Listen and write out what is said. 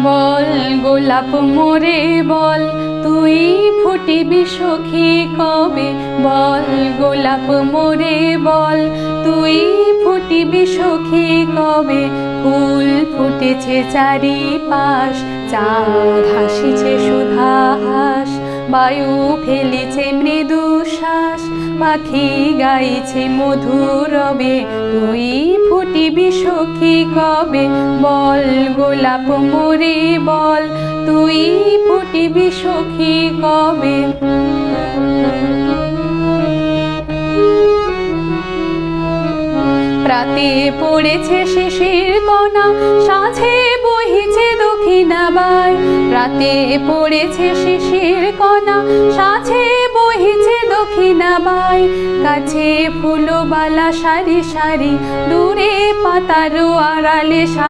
বল গোলাপ মোরে বল, তুই ফুটিবি সখী কবে। বল গোলাপ মোরে বল, তুই ফুটিবি সখী কবে। ফুল ফুটেছে চারিপাশ, চাঁদ হাসিছে সুধাহাস। বায়ু ফেলিছে মৃদু শ্বাস, পাখি গাইছে মধুরবে। তুই ফুটিবি সখী কবে। বল গোলাপ মোরে বল, তুই ফুটিবি সখী কবে। প্রাতে পড়েছে শিশির কণা, সাঁঝে বহিছে দক্ষিণা বাই। প্রাতে পড়েছে শিশির কণা, সাঁঝে বহিছে দক্ষিণা বাই। কাছে ফুলবালা সারি সারি, দূরে পাতার আড়ালে